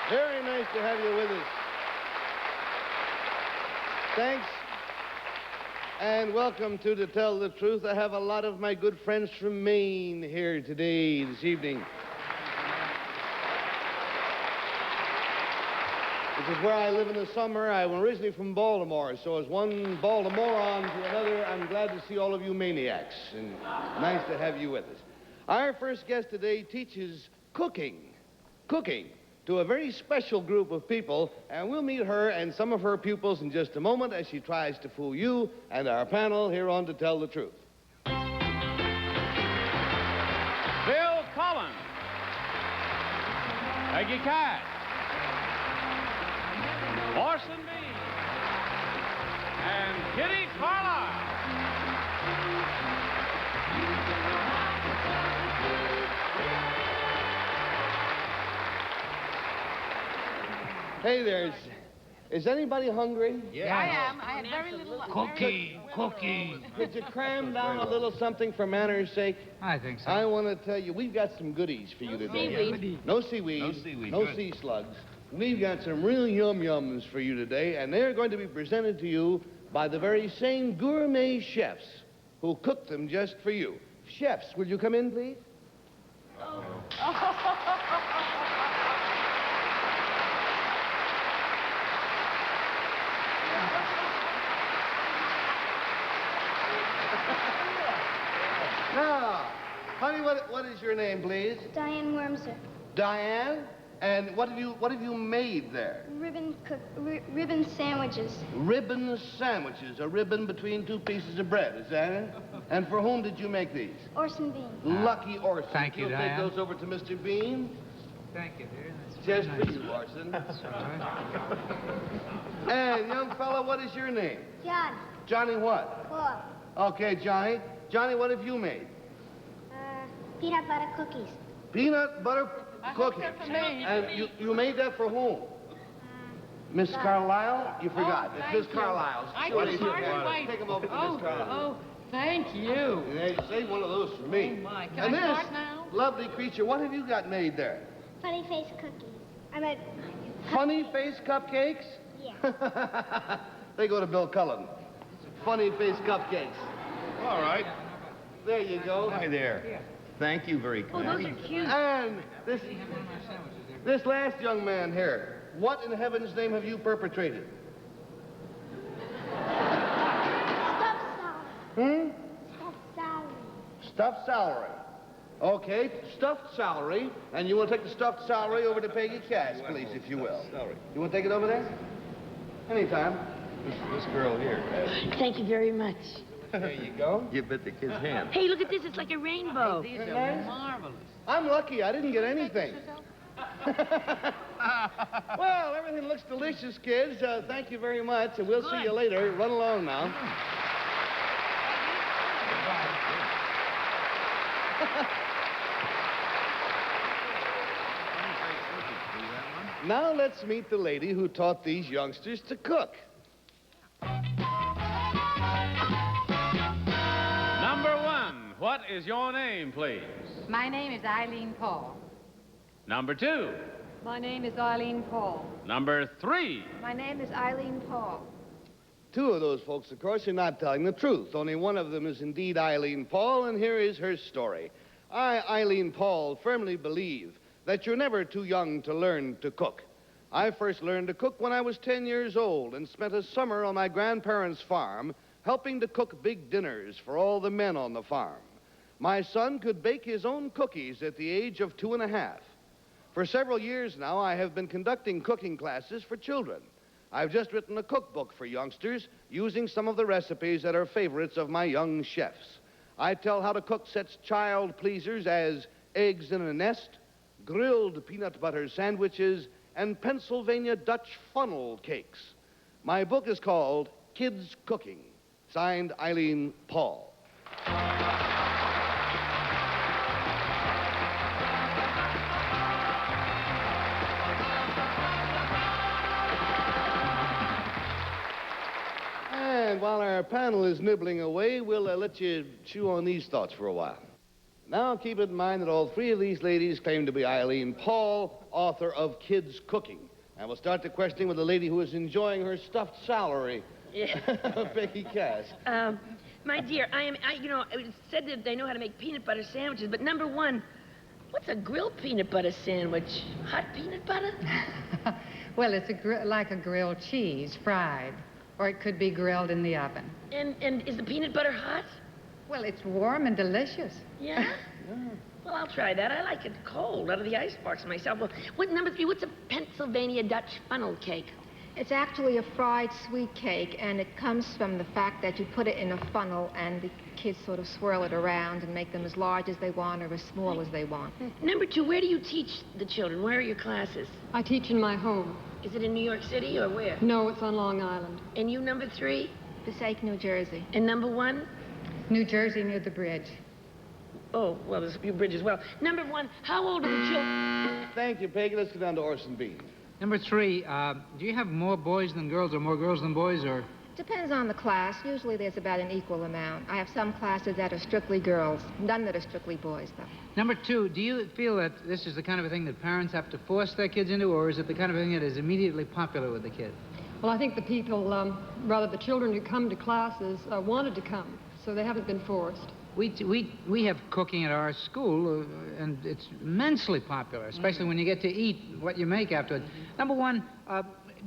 Very nice to have you with us. Thanks. And welcome to Tell the Truth. I have a lot of my good friends from Maine here today, this evening. This is where I live in the summer. I'm originally from Baltimore, so as one Baltimorean to another, I'm glad to see all of you maniacs, and nice to have you with us. Our first guest today teaches cooking to a very special group of people, and we'll meet her and some of her pupils in just a moment as she tries to fool you and our panel here on To Tell the Truth. Bill Collins. Peggy Cash. Orson Bean. And Kitty Carlisle. Hey there, is anybody hungry? Yeah, I am. I had very little. Cookie. Could you cram down a little something for manners' sake? I think so. I want to tell you, we've got some goodies for you today. Seaweed. No seaweed. No seaweed, No good. sea slugs. We've got some real yum-yums for you today, and they're going to be presented to you by the very same gourmet chefs who cooked them just for you. Chefs, will you come in, please? Now, honey, what is your name, please? Diane Wormser. Diane? And what have you made there? Ribbon sandwiches. Ribbon sandwiches, a ribbon between two pieces of bread, is that it? And for whom did you make these? Orson Bean. Lucky Orson. Thank you, You'll Diane. take those over to Mr. Bean. Thank you, dear. That's Just very for nice. you, Orson. That's all right. And, young fella, what is your name? John. Johnny what? Paul. Okay, Johnny. Johnny, what have you made? Peanut butter cookies. Peanut butter cookies. they're for me. And you made that for whom? Miss Carlisle? You forgot. Oh, It's thank Miss you. Carlisle's. I What can is your hardly name? wait. Take them over to Miss Carlisle. Oh, thank you. Hey, save one of those for me. Oh, my. Can And I this start now? lovely creature, what have you got made there? Funny face cookies. I meant, Funny face cupcakes? yeah. They go to Bill Cullen. Funny face cupcakes. All right. There you go. Hi there. Thank you very Oh, those kindly. are cute. And this last young man here, what in heaven's name have you perpetrated? Stuffed salad. Stuffed salad. Stuffed celery. Okay, stuffed celery. And you want to take the stuffed celery over to Peggy Cash, please, if you will. Celery. You want to take it over there? Anytime. This girl here. Thank you very much. There you go. You bit the kid's hand. Hey, look at this. It's like a rainbow. These are nice. Marvelous. I'm lucky. I didn't get anything. Well, everything looks delicious, kids. Thank you very much, and we'll see you later. Run along now. Now let's meet the lady who taught these youngsters to cook. Number one, what is your name, please? My name is Eileen Paul. Number two. My name is Eileen Paul. Number three. My name is Eileen Paul. Two of those folks, of course, are not telling the truth. Only one of them is indeed Eileen Paul, and here is her story. I, Eileen Paul, firmly believe that you're never too young to learn to cook. I first learned to cook when I was 10 years old and spent a summer on my grandparents' farm helping to cook big dinners for all the men on the farm. My son could bake his own cookies at the age of 2.5. For several years now, I have been conducting cooking classes for children. I've just written a cookbook for youngsters using some of the recipes that are favorites of my young chefs. I tell how to cook such child pleasers as eggs in a nest, grilled peanut butter sandwiches, and Pennsylvania Dutch funnel cakes. My book is called Kids Cooking, signed Eileen Paul. And while our panel is nibbling away, we'll let you chew on these thoughts for a while. Now, keep in mind that all three of these ladies claim to be Eileen Paul, author of Kids Cooking. And we'll start the questioning with the lady who is enjoying her stuffed salary, Yeah. Becky Cass. My dear, it said that they know how to make peanut butter sandwiches, but number one, what's a grilled peanut butter sandwich? Hot peanut butter? Well, it's like a grilled cheese, fried. Or it could be grilled in the oven. And is the peanut butter hot? Well, it's warm and delicious. Yeah? Well, I'll try that. I like it cold, out of the icebox myself. Well, number three, what's a Pennsylvania Dutch funnel cake? It's actually a fried sweet cake, and it comes from the fact that you put it in a funnel and the kids sort of swirl it around and make them as large as they want or as small as they want. Number two, where do you teach the children? Where are your classes? I teach in my home. Is it in New York City or where? No, it's on Long Island. And you, number three? Passaic, New Jersey. And number one? New Jersey near the bridge. Oh, well, there's a few bridges. Well, number one, how old are the children? Thank you, Peggy. Let's go down to Orson Bean. Number three, do you have more boys than girls or more girls than boys or? Depends on the class. Usually there's about an equal amount. I have some classes that are strictly girls, none that are strictly boys, though. Number two, do you feel that this is the kind of a thing that parents have to force their kids into, or is it the kind of thing that is immediately popular with the kids? Well, I think the people, rather the children who come to classes wanted to come, so they haven't been forced. We have cooking at our school, and it's immensely popular, especially when you get to eat what you make afterward. Number one,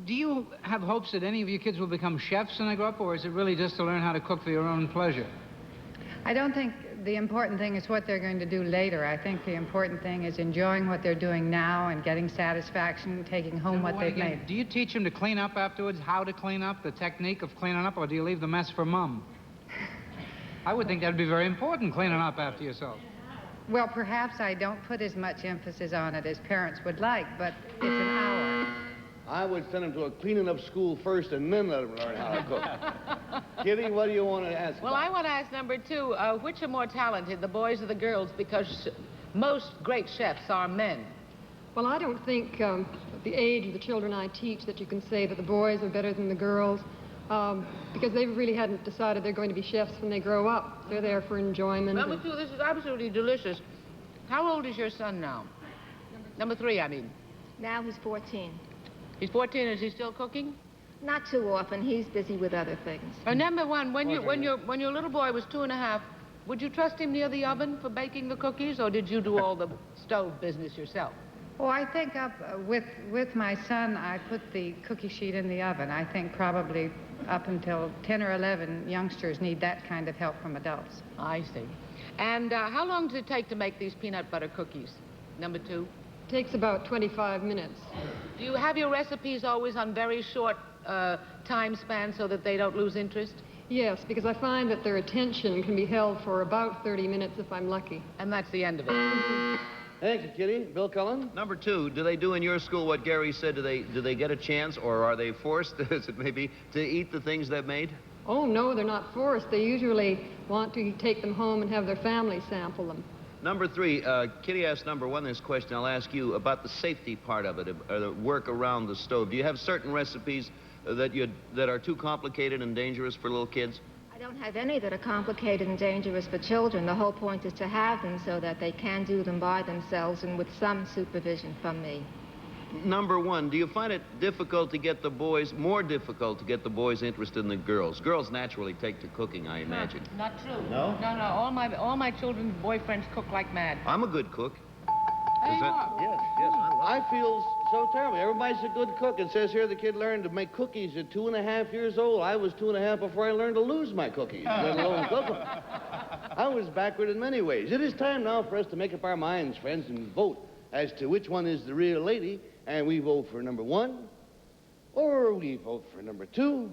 do you have hopes that any of your kids will become chefs when they grow up, or is it really just to learn how to cook for your own pleasure? I don't think the important thing is what they're going to do later. I think the important thing is enjoying what they're doing now and getting satisfaction, taking home what they've made. Do you teach them to clean up afterwards, how to clean up, the technique of cleaning up, or do you leave the mess for Mom? I would think that'd be very important, cleaning up after yourself. Well, perhaps I don't put as much emphasis on it as parents would like, but it's an hour. I would send them to a cleaning up school first and then let them learn how to cook. Kitty, what do you want to ask Well, about? I want to ask number two, which are more talented, the boys or the girls? Because most great chefs are men. Well, I don't think at the age of the children I teach that you can say that the boys are better than the girls, because they really hadn't decided they're going to be chefs when they grow up. They're there for enjoyment. Number two, this is absolutely delicious. How old is your son now? Number three, I mean. Now he's 14. He's 14. Is he still cooking? Not too often. He's busy with other things. Number one, when your little boy was 2.5, would you trust him near the oven for baking the cookies, or did you do all the stove business yourself? Well, I think with my son, I put the cookie sheet in the oven. I think probably up until 10 or 11 youngsters need that kind of help from adults. I see. And how long does it take to make these peanut butter cookies? Number two? Takes about 25 minutes. Do you have your recipes always on very short time spans so that they don't lose interest? Yes, because I find that their attention can be held for about 30 minutes if I'm lucky. And that's the end of it. Thank you, Kitty. Bill Cullen? Number two, do they do in your school what Gary said? Do they get a chance, or are they forced, as it may be, to eat the things they've made? Oh, no, they're not forced. They usually want to take them home and have their family sample them. Number three, Kitty asked number one this question. I'll ask you about the safety part of it, or the work around the stove. Do you have certain recipes that are too complicated and dangerous for little kids? I don't have any that are complicated and dangerous for children. The whole point is to have them so that they can do them by themselves and with some supervision from me. Number one, do you find it difficult to get the boys, more difficult to get the boys interested in the girls? Girls naturally take to cooking, I imagine. Not true. No? No. All my children's boyfriends cook like mad. I'm a good cook. There you that- are. Yes. I feel so terrible. Everybody's a good cook. It says here the kid learned to make cookies at 2.5 years old. I was 2.5 before I learned to lose my cookies, let alone cook them. I was backward in many ways. It is time now for us to make up our minds, friends, and vote as to which one is the real lady. And we vote for number one, or we vote for number two,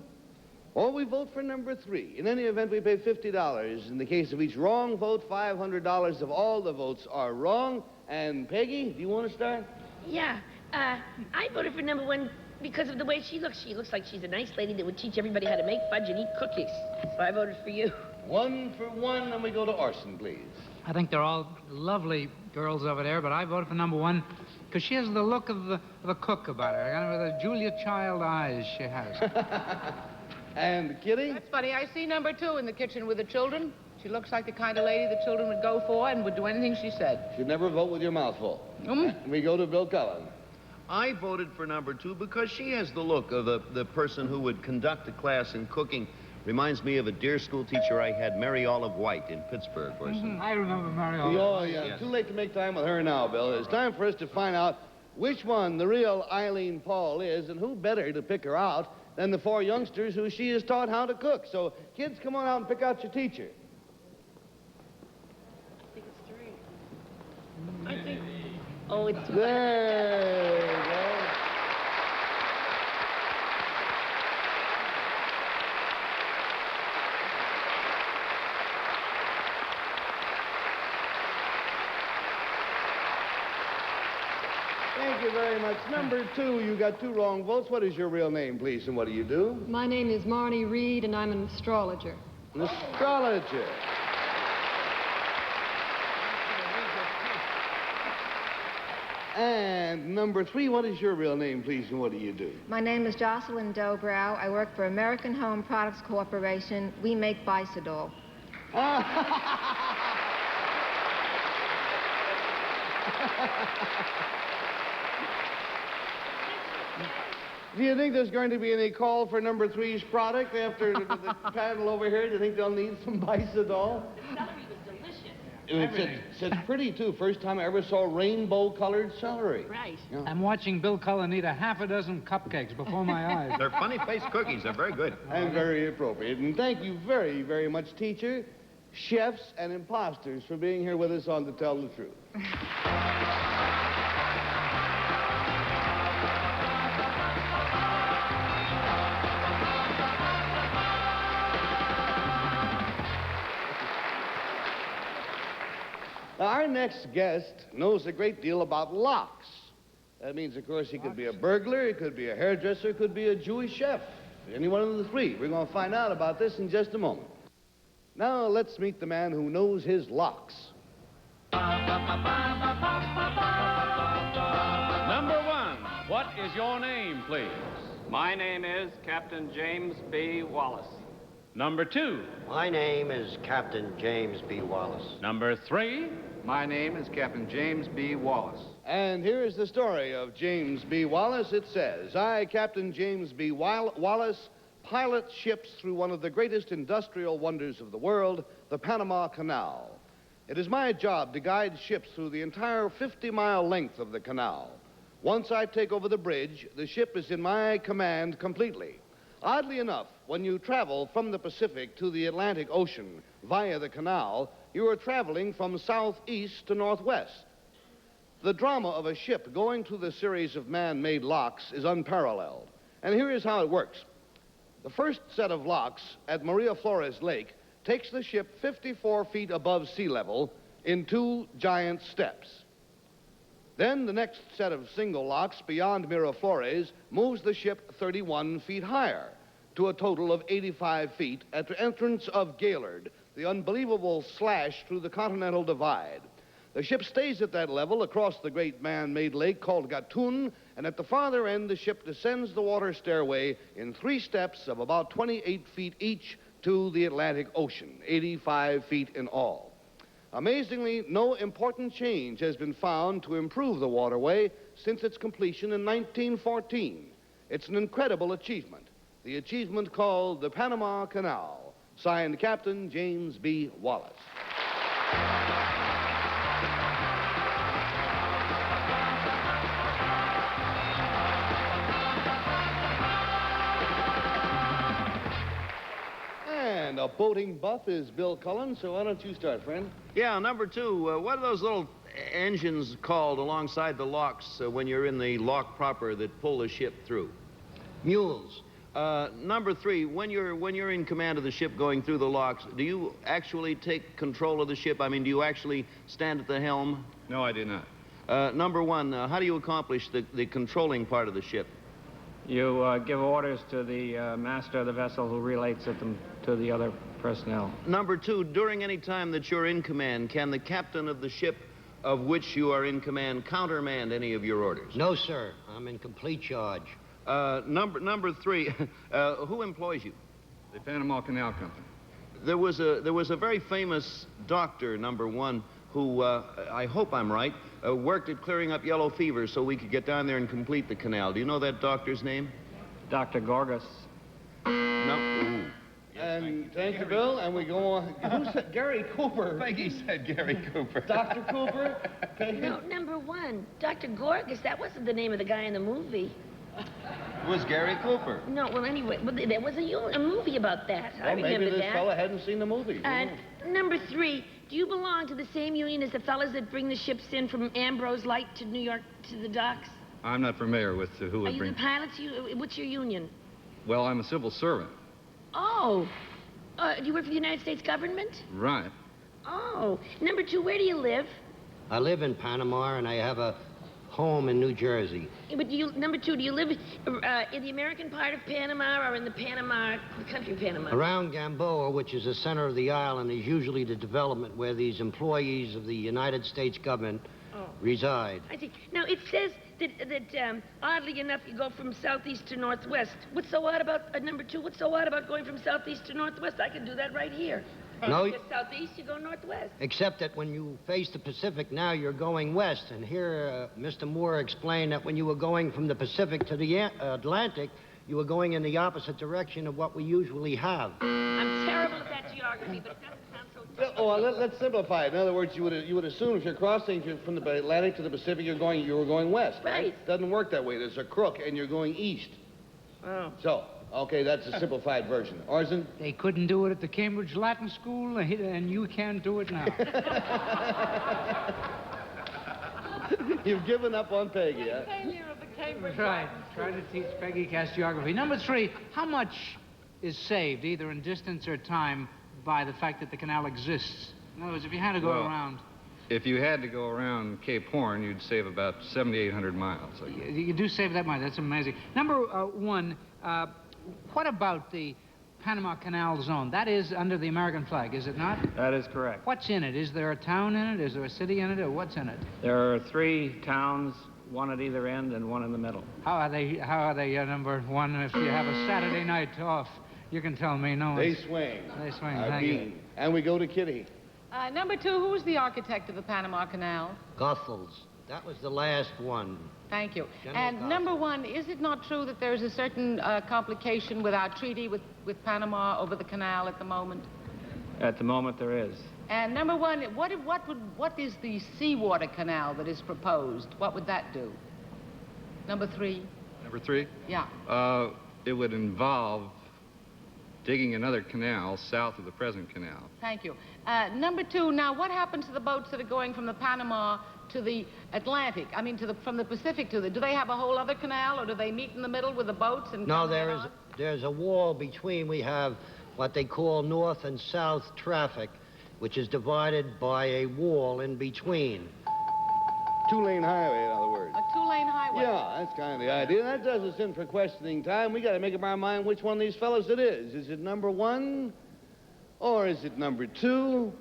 or we vote for number three. In any event, we pay $50. In the case of each wrong vote, $500 if all the votes are wrong. And Peggy, do you want to start? Yeah, I voted for number one because of the way she looks. She looks like she's a nice lady that would teach everybody how to make fudge and eat cookies. So I voted for you. 1 for 1, and we go to Orson, please. I think they're all lovely girls over there, but I voted for number one because she has the look of a cook about her, kind of the Julia Child eyes she has. And Kitty? That's funny. I see number two in the kitchen with the children. She looks like the kind of lady the children would go for and would do anything she said. You'd never vote with your mouth full. We go to Bill Cullen. I voted for number 2 because she has the look of the person who would conduct a class in cooking. Reminds me of a dear school teacher I had, Mary Olive White in Pittsburgh, for instance. I remember Mary Olive. Oh, yeah. Yes. Too late to make time with her now, Bill. It's time for us to find out which one the real Eileen Paul is, and who better to pick her out than the 4 youngsters who she has taught how to cook. So, kids, come on out and pick out your teacher. I think it's 3. I think... Oh, it's... There you go. Thank you very much. Number 2, you got 2 wrong votes. What is your real name, please, and what do you do? My name is Marnie Reed, and I'm an astrologer. An astrologer. And number 3, what is your real name, please, and what do you do? My name is Jocelyn Dobrow. I work for American Home Products Corporation. We make Bicidol. Do you think there's going to be any call for number 3's product after the panel over here? Do you think they'll need some Bicidol? The celery was delicious. And it's pretty, too. First time I ever saw rainbow-colored celery. Right. Yeah. I'm watching Bill Cullen eat a half a dozen cupcakes before my eyes. They're funny-faced cookies. They're very good. And very appropriate. And thank you very, very much, teacher, chefs, and imposters for being here with us on To Tell the Truth. Now, our next guest knows a great deal about locks. That means, of course, he could be a burglar, he could be a hairdresser, could be a Jewish chef. Any one of the 3. We're going to find out about this in just a moment. Now, let's meet the man who knows his locks. Number 1, what is your name, please? My name is Captain James B. Wallace. Number 2. My name is Captain James B. Wallace. Number 3. My name is Captain James B. Wallace. And here is the story of James B. Wallace. It says, I, Captain James B. Wallace, pilot ships through one of the greatest industrial wonders of the world, the Panama Canal. It is my job to guide ships through the entire 50-mile length of the canal. Once I take over the bridge, the ship is in my command completely. Oddly enough, when you travel from the Pacific to the Atlantic Ocean via the canal, you are traveling from southeast to northwest. The drama of a ship going through the series of man-made locks is unparalleled. And here is how it works. The first set of locks at Maria Flores Lake takes the ship 54 feet above sea level in 2 giant steps. Then the next set of single locks beyond Miraflores moves the ship 31 feet higher to a total of 85 feet at the entrance of Gaylord, the unbelievable slash through the Continental Divide. The ship stays at that level across the great man-made lake called Gatun, and at the farther end, the ship descends the water stairway in 3 steps of about 28 feet each to the Atlantic Ocean, 85 feet in all. Amazingly, no important change has been found to improve the waterway since its completion in 1914. It's an incredible achievement, the achievement called the Panama Canal, signed Captain James B. Wallace. And a boating buff is Bill Cullen, so why don't you start, friend? Yeah, number 2, what are those little engines called alongside the locks when you're in the lock proper that pull the ship through? Mules. Number 3, when you're in command of the ship going through the locks, do you actually take control of the ship? I mean, do you actually stand at the helm? No, I do not. Number 1, how do you accomplish the controlling part of the ship? You give orders to the master of the vessel who relates them to the other personnel. Number 2, during any time that you're in command, can the captain of the ship of which you are in command countermand any of your orders? No, sir. I'm in complete charge. Number 3, who employs you? The Panama Canal Company. There was a very famous doctor, number one, who, I hope I'm right, worked at clearing up yellow fever so we could get down there and complete the canal. Do you know that doctor's name? Dr. Gorgas. No. Ooh. And thank you, Bill. And we go on. Who said Gary Cooper? Peggy said Gary Cooper. Dr. Cooper? Peggy? No, number one, Dr. Gorgas. That wasn't the name of the guy in the movie. It was Gary Cooper. No, well, anyway, there was a movie about that. I Well, remember maybe this that. fella hadn't seen the movie. And number three, do you belong to the same union as the fellas that bring the ships in from Ambrose Light to New York to the docks? I'm not familiar with who Are would you bring... the pilots? What's your union? Well, I'm a civil servant. Oh. Do you work for the United States government? Right. Oh. Number two, where do you live? I live in Panama, and I have a home in New Jersey. But number two, do you live in the American part of Panama or in the country of Panama? Around Gamboa, which is the center of the island, is usually the development where these employees of the United States government reside. I see. Now, it says that oddly enough, you go from southeast to northwest. What's so odd about, number two, what's so odd about going from southeast to northwest? I can do that right here. No. You go southeast, you go northwest. Except that when you face the Pacific now, you're going west. And here, Mr. Moore explained that when you were going from the Pacific to the Atlantic, you were going in the opposite direction of what we usually have. I'm terrible at that geography, but it doesn't sound so tough. Oh, well, let's simplify it. In other words, you would assume if you're crossing from the Atlantic to the Pacific, you were going west. Right. Doesn't work that way. There's a crook, and you're going east. Oh. So, okay, that's a simplified version. Orson? They couldn't do it at the Cambridge Latin School, and you can't do it now. You've given up on Peggy, huh? Right. Try to teach Peggy Cass geography. Number three, how much is saved, either in distance or time, by the fact that the canal exists? In other words, if you had to go around... If you had to go around Cape Horn, you'd save about 7,800 miles. You do save that much. That's amazing. Number one, what about the Panama Canal Zone? That is under the American flag, is it not? That is correct. What's in it? Is there a town in it? Is there a city in it? Or what's in it? There are 3 towns, one at either end and one in the middle. How are they number one if you have a Saturday night off? You can tell me, no. They swing. They swing, Our thank you. bean. And we go to Kitty. Number two, who's the architect of the Panama Canal? Goethals. That was the last one. Thank you. General And Goethals. number one, is it not true that there's a certain complication with our treaty with Panama over the canal at the moment? At the moment, there is. And number one, what is the seawater canal that is proposed? What would that do? Number three? Number three? Yeah. It would involve digging another canal south of the present canal. Thank you. Number two, now what happens to the boats that are going from the Panama to the Atlantic? I mean, from the Pacific to the... Do they have a whole other canal, or do they meet in the middle with the boats and... No, come head on? there's a wall between. We have what they call north and south traffic, which is divided by a wall in between. Two-lane highway, in other words. A two-lane highway. Yeah, that's kind of the idea. That does us in for questioning time. We got to make up our mind which one of these fellows it is. Is it number one? Or is it number two?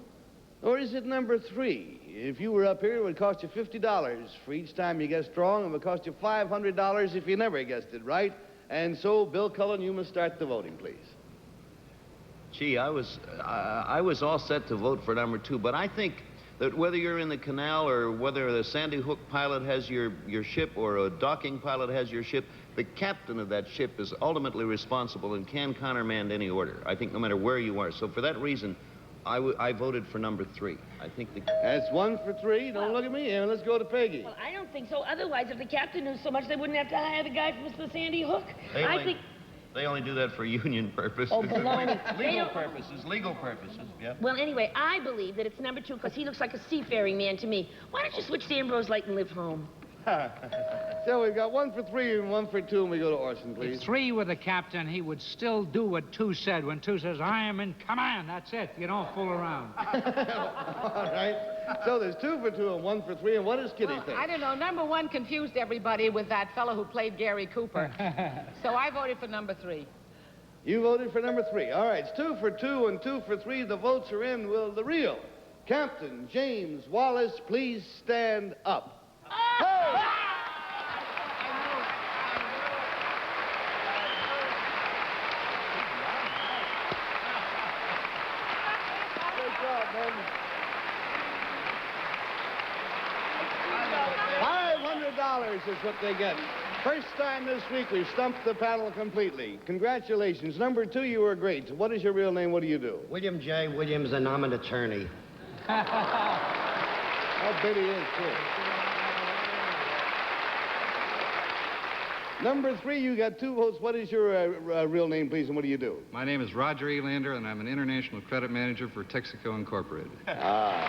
Or is it number three? If you were up here, it would cost you $50 for each time you guessed wrong. It would cost you $500 if you never guessed it right. And so, Bill Cullen, you must start the voting, please. Gee, I was all set to vote for number two, but I think that whether you're in the canal or whether the Sandy Hook pilot has your ship or a docking pilot has your ship, the captain of that ship is ultimately responsible and can countermand any order, I think, no matter where you are. So for that reason, I voted for number three. I think That's one for three. Don't look at me. And let's go to Peggy. Well, I don't think so. Otherwise, if the captain knew so much, they wouldn't have to hire the guy from the Sandy Hook. They only do that for union purposes. Oh, baloney. Legal purposes, yeah. Well, anyway, I believe that it's number two because he looks like a seafaring man to me. Why don't you switch to Ambrose Light and live home? So we've got one for three and one for two, and we go to Orson, please. If three were the captain, he would still do what two said. When two says, I am in command, that's it. You don't fool around. All right. So there's two for two and one for three, and what does Kitty think? I don't know. Number one confused everybody with that fellow who played Gary Cooper. So I voted for number three. You voted for number three. All right, it's two for two and two for three. The votes are in. Will the real Captain James Wallace please stand up? men. $500 is what they get. First time this week we've stumped the panel completely. Congratulations. Number 2, you were great. What is your real name? What do you do? William J. Williams, and I'm an attorney. Oh, Biddy is, too. Number 3, you got 2 votes. What is your real name, please, and what do you do? My name is Roger Elander, and I'm an international credit manager for Texaco Incorporated. Ah.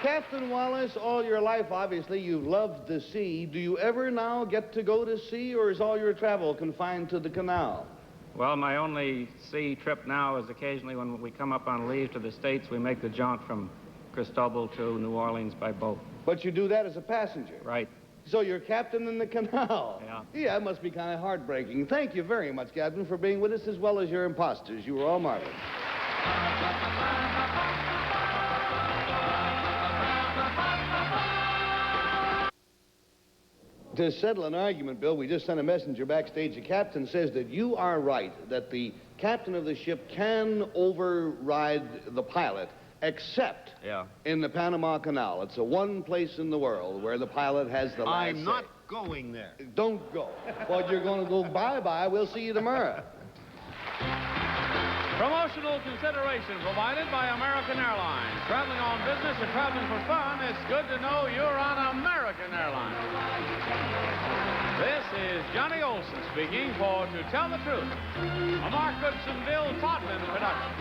Captain Wallace, all your life, obviously, you've loved the sea. Do you ever now get to go to sea, or is all your travel confined to the canal? Well, my only sea trip now is occasionally when we come up on leave to the States, we make the jaunt from Cristobal to New Orleans by boat. But you do that as a passenger? Right. So you're captain in the canal? Yeah. Yeah, it must be kind of heartbreaking. Thank you very much, Captain, for being with us, as well as your imposters. You were all marvelous. To settle an argument, Bill, we just sent a messenger backstage. The captain says that you are right, that the captain of the ship can override the pilot, except in the Panama Canal. It's the one place in the world where the pilot has the last I'm not going there. Don't go. Well, you're going to go bye-bye. We'll see you tomorrow. Promotional consideration provided by American Airlines. Traveling on business or traveling for fun, it's good to know you're on American Airlines. This is Johnny Olson speaking for To Tell the Truth, a Mark Goodson, Bill Todman production.